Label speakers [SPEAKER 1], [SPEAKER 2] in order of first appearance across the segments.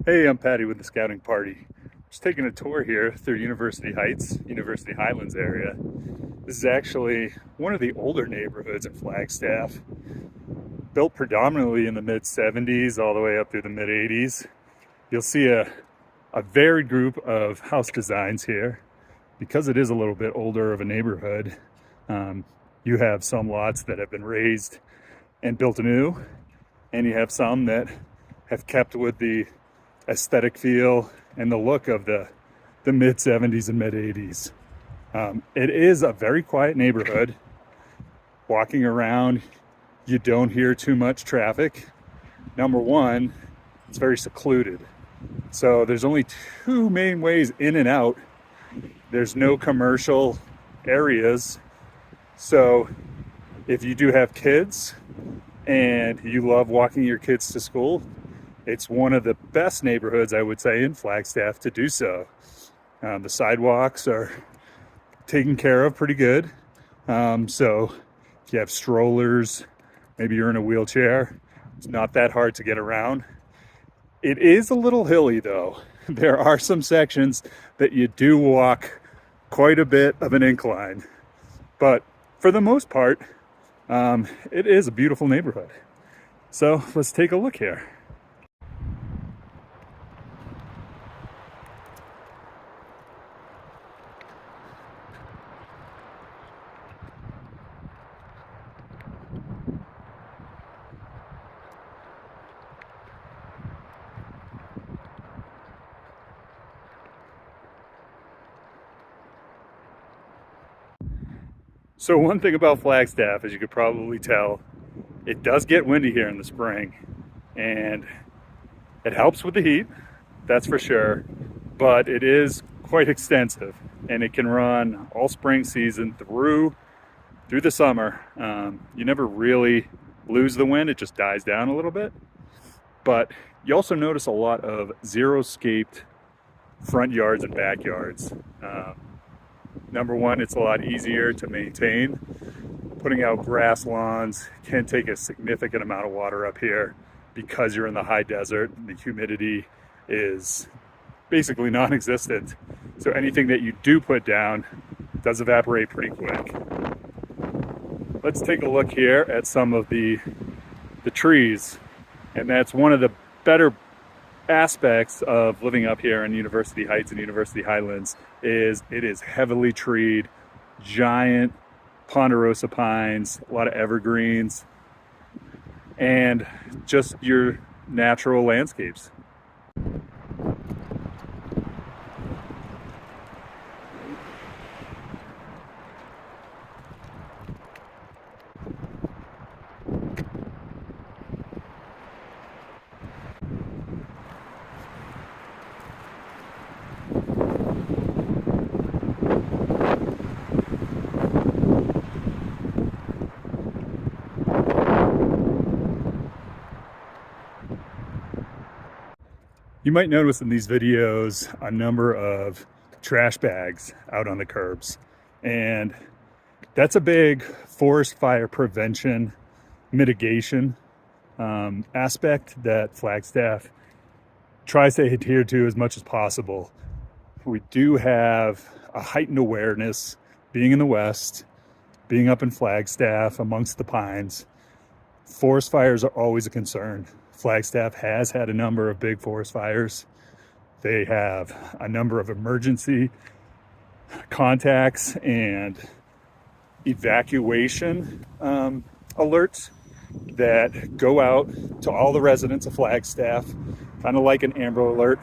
[SPEAKER 1] Hey, I'm Patty with the Scouting Party. Just taking a tour here through University Heights, University Highlands area. This is actually one of the older neighborhoods in Flagstaff, built predominantly in the mid 70s all the way up through the mid 80s. You'll see a varied group of house designs here. Because it is a little bit older of a neighborhood, you have some lots that have been raised and built anew, and you have some that have kept with the aesthetic feel and the look of the mid 70s and mid 80s. It is a very quiet neighborhood. Walking around, you don't hear too much traffic. Number one, it's very secluded. So there's only two main ways in and out. There's no commercial areas. So if you do have kids and you love walking your kids to school, it's one of the best neighborhoods, I would say, in Flagstaff to do so. The sidewalks are taken care of pretty good. So if you have strollers, maybe you're in a wheelchair, it's not that hard to get around. It is a little hilly though. There are some sections that you do walk quite a bit of an incline. But for the most part, it is a beautiful neighborhood. So let's take a look here. So one thing about Flagstaff, as you could probably tell, it does get windy here in the spring, and it helps with the heat, that's for sure, but it is quite extensive, and it can run all spring season through the summer. You never really lose the wind, it just dies down a little bit, but you also notice a lot of zero-scaped front yards and backyards. Number one, it's a lot easier to maintain. Putting out grass lawns can take a significant amount of water up here because you're in the high desert and the humidity is basically non-existent. So anything that you do put down does evaporate pretty quick. Let's take a look here at some of the trees. And that's one of the better aspects of living up here in University Heights and University Highlands is it is heavily treed, giant ponderosa pines, a lot of evergreens, and just your natural landscapes. You might notice in these videos a number of trash bags out on the curbs, and that's a big forest fire prevention mitigation aspect that Flagstaff tries to adhere to as much as possible. We do have a heightened awareness, being in the West, being up in Flagstaff amongst the pines. Forest fires are always a concern. Flagstaff has had a number of big forest fires. They have a number of emergency contacts and evacuation alerts that go out to all the residents of Flagstaff, kind of like an Amber Alert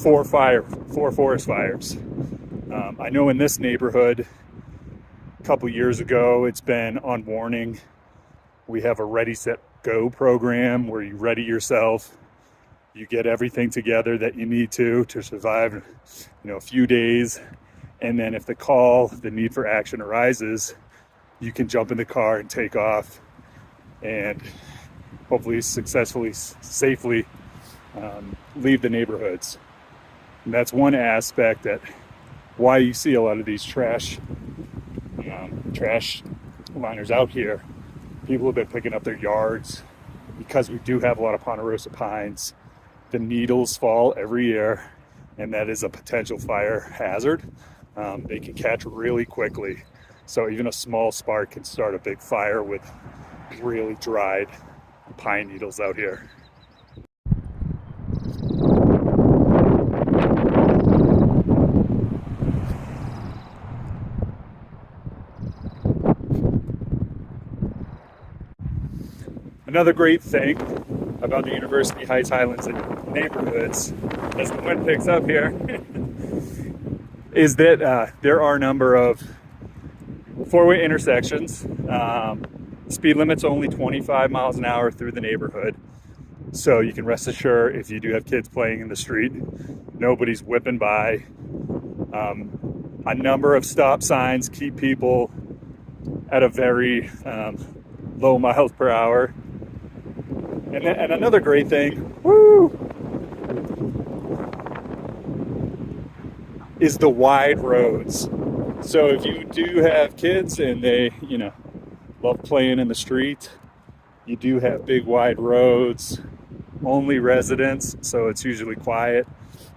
[SPEAKER 1] for forest fires. I know in this neighborhood, a couple years ago, it's been on warning. We have a Ready, Set, Go program where you ready yourself. You get everything together that you need to survive, a few days. And then if the need for action arises, you can jump in the car and take off and hopefully successfully, safely leave the neighborhoods. And that's one aspect that why you see a lot of these trash liners out here. People have been picking up their yards because we do have a lot of ponderosa pines. The needles fall every year, and that is a potential fire hazard. They can catch really quickly. So even a small spark can start a big fire with really dried pine needles out here. Another great thing about the University Heights Highlands neighborhoods, as the wind picks up here, is that there are a number of four-way intersections. Speed limit's only 25 miles an hour through the neighborhood. So you can rest assured if you do have kids playing in the street, nobody's whipping by. A number of stop signs keep people at a very low miles per hour. And another great thing, is the wide roads. So if you do have kids and they, love playing in the street, you do have big wide roads, only residents, so it's usually quiet,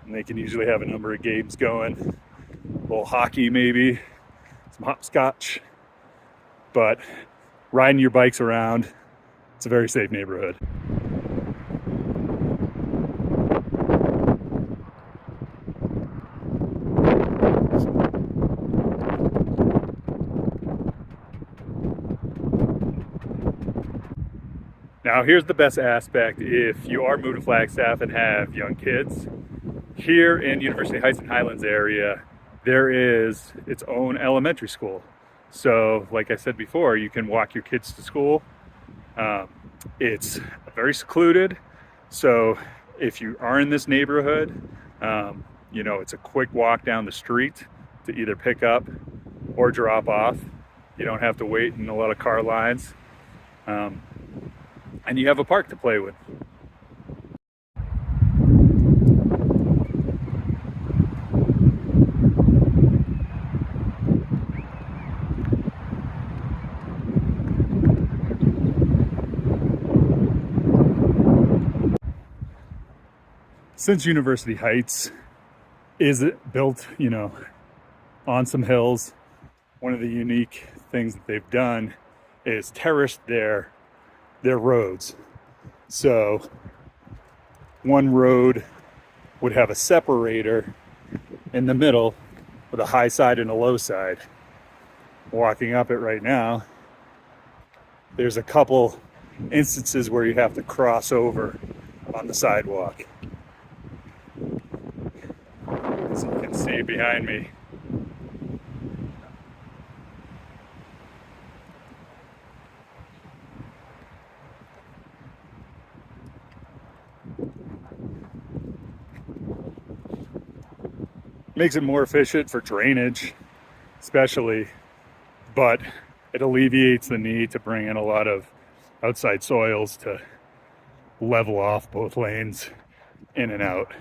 [SPEAKER 1] and they can usually have a number of games going, a little hockey maybe, some hopscotch, but riding your bikes around, it's a very safe neighborhood. Now here's the best aspect if you are moving to Flagstaff and have young kids. Here in University Heights and Highlands area, there is its own elementary school. So like I said before, you can walk your kids to school. It's very secluded. So if you are in this neighborhood, it's a quick walk down the street to either pick up or drop off. You don't have to wait in a lot of car lines. And you have a park to play with. Since University Heights is built, on some hills, one of the unique things that they've done is terraced their roads. So one road would have a separator in the middle with a high side and a low side. Walking up it right now, there's a couple instances where you have to cross over on the sidewalk. As you can see behind me, makes it more efficient for drainage, especially, but it alleviates the need to bring in a lot of outside soils to level off both lanes in and out.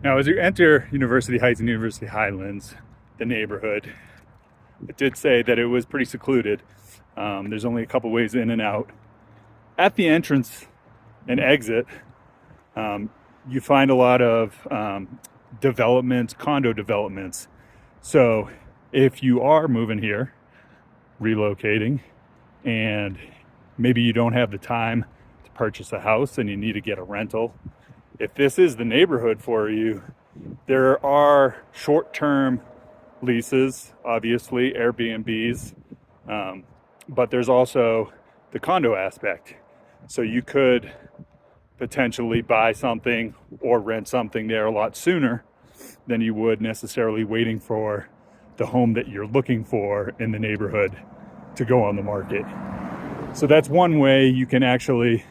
[SPEAKER 1] Now, as you enter University Heights and University Highlands, the neighborhood, it did say that it was pretty secluded. There's only a couple ways in and out. At the entrance and exit, you find a lot of developments, condo developments. So if you are moving here, relocating, and maybe you don't have the time to purchase a house and you need to get a rental. If this is the neighborhood for you, there are short-term leases, obviously, Airbnbs, but there's also the condo aspect. So you could potentially buy something or rent something there a lot sooner than you would necessarily waiting for the home that you're looking for in the neighborhood to go on the market. So that's one way you can actually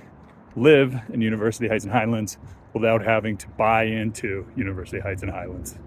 [SPEAKER 1] live in University Heights and Highlands without having to buy into University Heights and Highlands.